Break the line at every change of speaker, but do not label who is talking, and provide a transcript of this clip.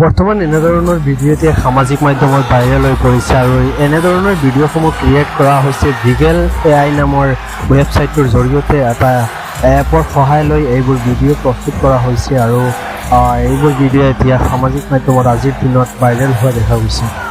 বৰ্তমান এনেধৰণৰ ভিডিঅ' এতিয়া সামাজিক মাধ্যমত ভাইৰেল হৈ পৰিছে আৰু এনেধৰণৰ ভিডিঅ'সমূহ ক্ৰিয়েট কৰা হৈছে ভিগেল AI নামৰ ৱেবছাইটটোৰ জৰিয়তে এটা এপৰ সহায় লৈ এইবোৰ ভিডিঅ' প্ৰস্তুত কৰা হৈছে আৰু এইবোৰ ভিডিঅ' এতিয়া সামাজিক মাধ্যমত আজিৰ দিনত ভাইৰেল হোৱা দেখা গৈছে।